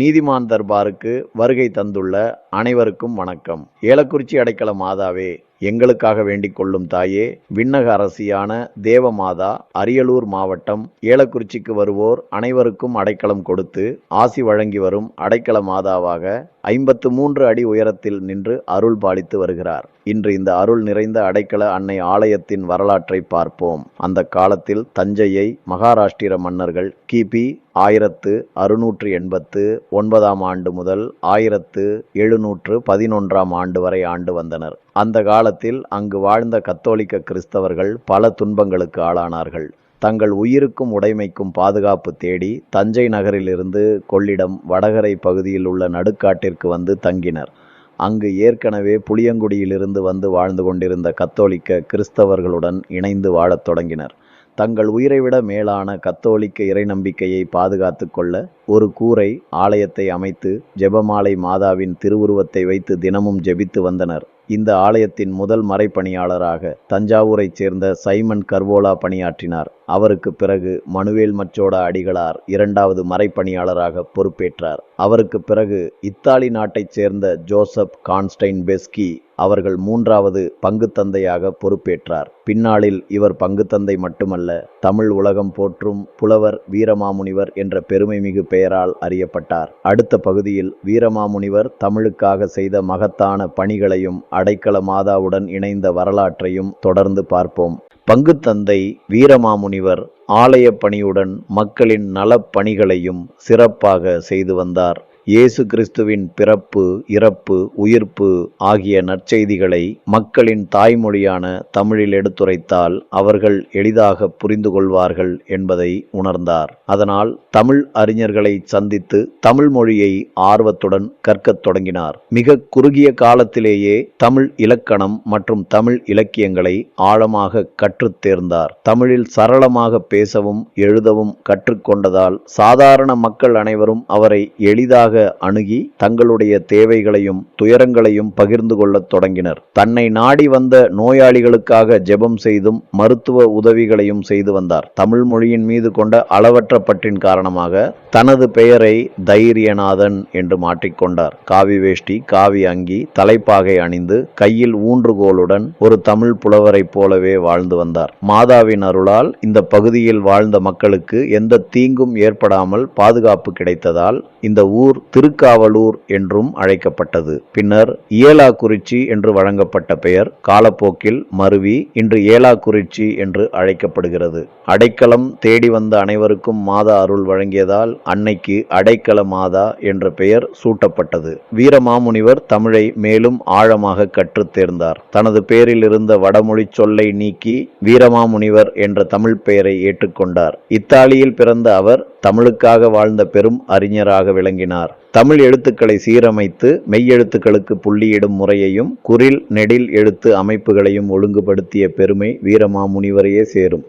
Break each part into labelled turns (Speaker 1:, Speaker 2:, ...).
Speaker 1: நீதிமான் தர்பாருக்கு வருகை தந்துள்ள அனைவருக்கும் வணக்கம். ஏலக்குறிச்சி அடைக்கல மாதாவே, எங்களுக்காக வேண்டிக் கொள்ளும் தாயே, விண்ணக அரசியான தேவமாதா, அரியலூர் மாவட்டம் ஏலக்குறிச்சிக்கு வருவோர் அனைவருக்கும் அடைக்கலம் கொடுத்து ஆசி வழங்கி வரும் அடைக்கல மாதாவாக 53 அடி உயரத்தில் நின்று அருள் பாலித்து வருகிறார். இன்று இந்த அருள் நிறைந்த அடைக்கல அன்னை ஆலயத்தின் வரலாற்றை பார்ப்போம். அந்த காலத்தில் தஞ்சையை மகாராஷ்டிர மன்னர்கள் கிபி 1689 ஆண்டு முதல் 1711 ஆண்டு வரை ஆண்டு வந்தனர். அந்த காலத்தில் அங்கு வாழ்ந்த கத்தோலிக்க கிறிஸ்தவர்கள் பல துன்பங்களுக்கு ஆளானார்கள். தங்கள் உயிருக்கும் உடைமைக்கும் பாதுகாப்பு தேடி தஞ்சை நகரிலிருந்து கொள்ளிடம் வடகரை பகுதியில் உள்ள நடுக்காட்டிற்கு வந்து தங்கினர். அங்கு ஏற்கனவே புளியங்குடியிலிருந்து வந்து வாழ்ந்து கொண்டிருந்த கத்தோலிக்க கிறிஸ்தவர்களுடன் இணைந்து வாழத் தொடங்கினர். தங்கள் உயிரை விட மேலான கத்தோலிக்க இறை நம்பிக்கையை பாதுகாத்து கொள்ள ஒரு கூரை ஆலயத்தை அமைத்து ஜெபமாலை மாதாவின் திருவுருவத்தை வைத்து தினமும் ஜெபித்து வந்தனர். இந்த ஆலயத்தின் முதல் மறைப்பணியாளராக தஞ்சாவூரைச் சேர்ந்த சைமன் கர்வோலா பணியாற்றினார். அவருக்கு பிறகு மனுவேல் மச்சோடா அடிகளார் இரண்டாவது மறைப்பணியாளராக பொறுப்பேற்றார். அவருக்கு பிறகு இத்தாலி நாட்டைச் சேர்ந்த ஜோசப் கான்ஸ்டைன் பெஸ்கி அவர்கள் மூன்றாவது பங்குத்தந்தையாக பொறுப்பேற்றார். பின்னாளில் இவர் பங்குத்தந்தை மட்டுமல்ல, தமிழ் உலகம் போற்றும் புலவர் வீரமாமுனிவர் என்ற பெருமைமிகு பெயரால் அறியப்பட்டார். அடுத்த பகுதியில் வீரமாமுனிவர் தமிழுக்காக செய்த மகத்தான பணிகளையும் அடைக்கல மாதாவுடன் இணைந்த வரலாற்றையும் தொடர்ந்து பார்ப்போம். பங்குத்தந்தை வீரமாமுனிவர் ஆலய பணியுடன் மக்களின் நலப்பணிகளையும் சிறப்பாக செய்து வந்தார். இயேசு கிறிஸ்துவின் பிறப்பு, இறப்பு, உயிர்ப்பு ஆகிய நற்செய்திகளை மக்களின் தாய்மொழியான தமிழில் எடுத்துரைத்தால் அவர்கள் எளிதாக புரிந்து கொள்வார்கள் என்பதை உணர்ந்தார். அதனால் தமிழ் அறிஞர்களை சந்தித்து தமிழ் மொழியை ஆர்வத்துடன் கற்கத் தொடங்கினார். மிக குறுகிய காலத்திலேயே தமிழ் இலக்கணம் மற்றும் தமிழ் இலக்கியங்களை ஆழமாக கற்றுத் தேர்ந்தார். தமிழில் சரளமாக பேசவும் எழுதவும் கற்றுக்கொண்டதால் சாதாரண மக்கள் அனைவரும் அவரை எளிதாக அணுகி தங்களுடைய தேவைகளையும் துயரங்களையும் பகிர்ந்து கொள்ளத் தொடங்கினர். தன்னை நாடி வந்த நோயாளிகளுக்காக ஜெபம் செய்தும் மருத்துவ உதவிகளையும் செய்து வந்தார். தமிழ் மொழியின் மீது கொண்ட அளவற்ற பற்றின் காரணமாக தனது பெயரை தைரியநாதன் என்று மாற்றிக்கொண்டார். காவி வேஷ்டி, காவி அங்கி, தலைப்பாகை அணிந்து கையில் ஊன்றுகோலுடன் ஒரு தமிழ் புலவரைப் போலவே வாழ்ந்து வந்தார். மாதாவின் அருளால் இந்த பகுதியில் வாழ்ந்த மக்களுக்கு எந்த தீங்கும் ஏற்படாமல் பாதுகாப்பு கிடைத்ததால் இந்த ஊர் திருக்காவலூர் என்றும் அழைக்கப்பட்டது. பின்னர் ஏலாக்குறிச்சி என்று வழங்கப்பட்ட பெயர் காலப்போக்கில் மருவி இன்று ஏலாக்குறிச்சி என்று அழைக்கப்படுகிறது. அடைக்கலம் தேடி வந்த அனைவருக்கும் மாதா அருள் வழங்கியதால் அன்னைக்கு அடைக்கல மாதா என்ற பெயர் சூட்டப்பட்டது. வீரமாமுனிவர் தமிழை மேலும் ஆழமாக கற்றுத் தேர்ந்தார். தனது பெயரில் இருந்த வடமொழி சொல்லை நீக்கி வீரமாமுனிவர் என்ற தமிழ் பெயரை ஏற்றுக்கொண்டார். இத்தாலியில் பிறந்த அவர் தமிழுக்காக வாழ்ந்த பெரும் அறிஞராக விளங்கினார். தமிழ் எழுத்துக்களை சீரமைத்து மெய்யெழுத்துக்களுக்கு புள்ளியிடும் முறையையும் குறில் நெடில் எழுத்து அமைப்புகளையும் ஒழுங்குபடுத்திய பெருமை வீரமாமுனிவரையே சேரும்.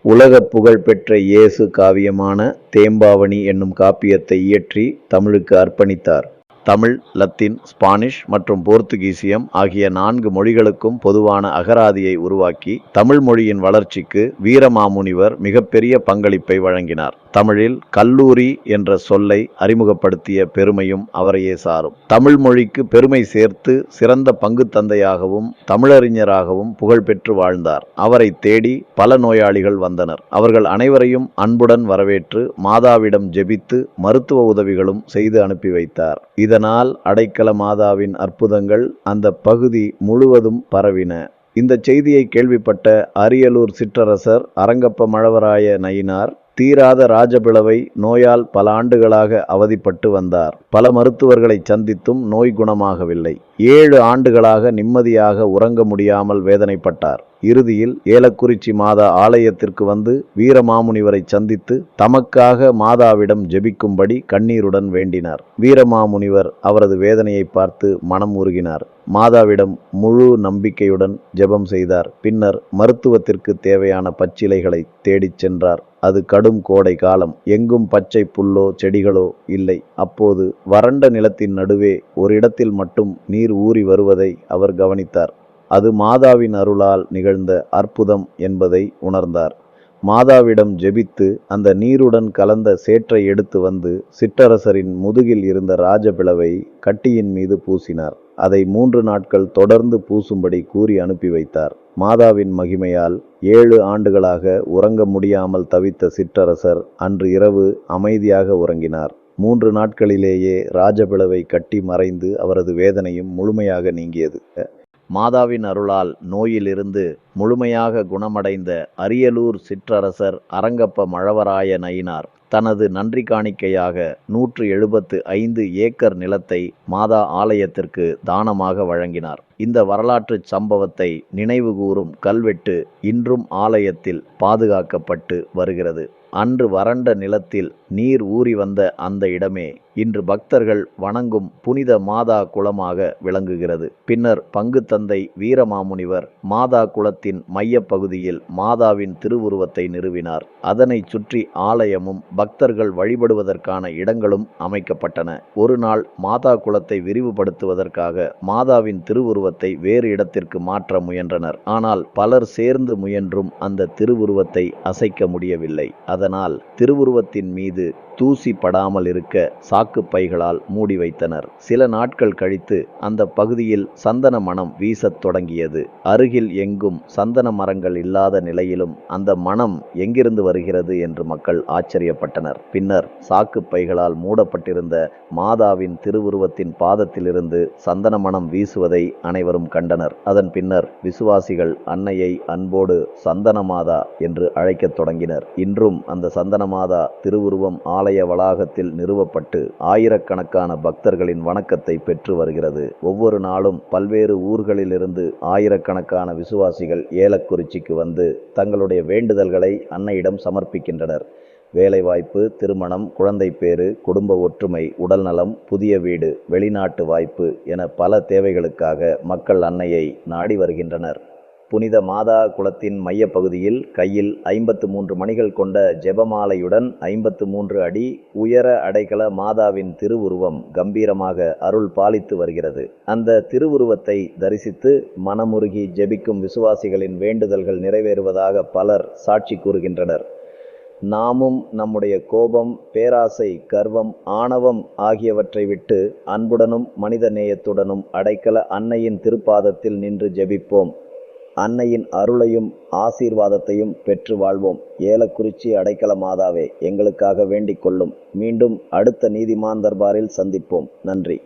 Speaker 1: உலக புகழ் பெற்ற இயேசு காவியமான தேம்பாவணி என்னும் காப்பியத்தை இயற்றி தமிழுக்கு அர்ப்பணித்தார். தமிழ், லத்தீன், ஸ்பானிஷ் மற்றும் போர்த்துகீசியம் ஆகிய 4 மொழிகளுக்கும் பொதுவான அகராதியை உருவாக்கி தமிழ் மொழியின் வளர்ச்சிக்கு வீரமாமுனிவர் மிகப்பெரிய பங்களிப்பை வழங்கினார். தமிழில் கல்லூரி என்ற சொல்லை அறிமுகப்படுத்திய பெருமையும் அவரையே சாரும். தமிழ் மொழிக்கு பெருமை சேர்த்து சிறந்த பங்குத்தந்தையாகவும் தமிழறிஞராகவும் புகழ்பெற்று வாழ்ந்தார். அவரை தேடி பல நோயாளிகள் வந்தனர். அவர்கள் அனைவரையும் அன்புடன் வரவேற்று மாதாவிடம் ஜெபித்து மருத்துவ உதவிகளும் செய்து அனுப்பி வைத்தார். இதனால் அடைக்கல மாதாவின் அற்புதங்கள் அந்த பகுதி முழுவதும் பரவின. இந்த செய்தியை கேள்விப்பட்ட அரியலூர் சிற்றரசர் அரங்கப்ப மழவராய நயினார் தீராத ராஜபிளவை நோயால் பல ஆண்டுகளாக அவதிப்பட்டு வந்தார். பல மருத்துவர்களை சந்தித்தும் நோய் குணமாகவில்லை. 7 ஆண்டுகளாக நிம்மதியாக உறங்க முடியாமல் வேதனைப்பட்டார். இறுதியில் ஏலக்குறிச்சி மாதா ஆலயத்திற்கு வந்து வீரமாமுனிவரை சந்தித்து தமக்காக மாதாவிடம் ஜெபிக்கும்படி கண்ணீருடன் வேண்டினார். வீரமாமுனிவர் அவரது வேதனையை பார்த்து மனம் உருகினார். மாதாவிடம் முழு நம்பிக்கையுடன் ஜெபம் செய்தார். பின்னர் மருத்துவத்திற்கு தேவையான பச்சிலைகளை தேடிச் சென்றார். அது கடும் கோடை காலம். எங்கும் பச்சை புல்லோ செடிகளோ இல்லை. அப்போது வறண்ட நிலத்தின் நடுவே ஒரு இடத்தில் மட்டும் நீர் ஊறி வருவதை அவர் கவனித்தார். அது மாதாவின் அருளால் நிகழ்ந்த அற்புதம் என்பதை உணர்ந்தார். மாதாவிடம் ஜெபித்து அந்த நீருடன் கலந்த சேற்றை எடுத்து வந்து சிற்றரசரின் முதுகில் இருந்த ராஜபிளவை கட்டியின் மீது பூசினார். அதை 3 நாட்கள் தொடர்ந்து பூசும்படி கூறி அனுப்பி வைத்தார். மாதாவின் மகிமையால் 7 ஆண்டுகளாக உறங்க முடியாமல் தவித்த சிற்றரசர் அன்று இரவு அமைதியாக உறங்கினார். 3 நாட்களிலேயே ராஜபிளவை கட்டி மறைந்து அவரது வேதனையும் முழுமையாக நீங்கியது. மாதாவின் அருளால் நோயிலிருந்து முழுமையாக குணமடைந்த அரியலூர் சிற்றரசர் அரங்கப்ப மழவராய நயினார் தனது நன்றி காணிக்கையாக 175 ஏக்கர் நிலத்தை மாதா ஆலயத்திற்கு தானமாக வழங்கினார். இந்த வரலாற்றுச் சம்பவத்தை நினைவுகூரும் கல்வெட்டு இன்றும் ஆலயத்தில் பாதுகாக்கப்பட்டு வருகிறது. அன்று வறண்ட நிலத்தில் நீர் ஊறி வந்த அந்த இடமே இன்று பக்தர்கள் வணங்கும் புனித மாதா குளமாக விளங்குகிறது. பின்னர் பங்கு தந்தை வீரமாமுனிவர் மாதா குளத்தின் மைய பகுதியில் மாதாவின் திருவுருவத்தை நிறுவினார். அதனைச் சுற்றி ஆலயமும் பக்தர்கள் வழிபடுவதற்கான இடங்களும் அமைக்கப்பட்டன. ஒரு நாள் மாதா குளத்தை விரிவுபடுத்துவதற்காக மாதாவின் திருவுருவத்தை வேறு இடத்திற்கு மாற்ற முயன்றனர். ஆனால் பலர் சேர்ந்து முயன்றும் அந்த திருவுருவத்தை அசைக்க முடியவில்லை. அதனால் திருவுருவத்தின் மீது தூசி படாமல் இருக்க சாக்கு பைகளால் மூடி வைத்தனர். சில நாட்கள் கழித்து அந்த பகுதியில் சந்தன மணம் வீசத் தொடங்கியது. அருகில் எங்கும் சந்தன மரங்கள் இல்லாத நிலையிலும் அந்த மணம் எங்கிருந்து வருகிறது என்று மக்கள் ஆச்சரியப்பட்டனர். பின்னர் சாக்கு பைகளால் மூடப்பட்டிருந்த மாதாவின் திருவுருவத்தின் பாதத்திலிருந்து சந்தன மணம் வீசுவதை அனைவரும் கண்டனர். அதன் பின்னர் விசுவாசிகள் அன்னையை அன்போடு சந்தன மாதா என்று அழைக்கத் தொடங்கினர். இன்றும் அந்த சந்தன மாதா திருவுருவம் ஆலய வளாகத்தில் நிறுவப்பட்டு ஆயிரக்கணக்கான பக்தர்களின் வணக்கத்தை பெற்று வருகிறது. ஒவ்வொரு நாளும் பல்வேறு ஊர்களிலிருந்து ஆயிரக்கணக்கான விசுவாசிகள் ஏலக்குறிச்சிக்கு வந்து தங்களுடைய வேண்டுதல்களை அன்னையிடம் சமர்ப்பிக்கின்றனர். வேலைவாய்ப்பு, திருமணம், குழந்தை பேறு, குடும்ப ஒற்றுமை, உடல்நலம், புதிய வீடு, வெளிநாட்டு வாய்ப்பு என பல தேவைகளுக்காக மக்கள் அன்னையை நாடி வருகின்றனர். புனித மாதா குளத்தின் மையப்பகுதியில் கையில் 53 மணிகள் கொண்ட ஜெபமாலையுடன் 53 அடி உயர அடைக்கல மாதாவின் திருவுருவம் கம்பீரமாக அருள் பாலித்து வருகிறது. அந்த திருவுருவத்தை தரிசித்து மனமுருகி ஜெபிக்கும் விசுவாசிகளின் வேண்டுதல்கள் நிறைவேறுவதாக பலர் சாட்சி கூறுகின்றனர். நாமும் நம்முடைய கோபம், பேராசை, கர்வம், ஆணவம் ஆகியவற்றை விட்டு அன்புடனும் மனித நேயத்துடனும் அடைக்கல அன்னையின் திருப்பாதத்தில் நின்று ஜெபிப்போம். அன்னையின் அருளையும் ஆசீர்வாதத்தையும் பெற்று வாழ்வோம். ஏலக்குறிச்சி அடைக்கல மாதாவே, எங்களுக்காக வேண்டிக் கொள்ளும். மீண்டும் அடுத்த நீதிமான் தர்பாரில் சந்திப்போம். நன்றி.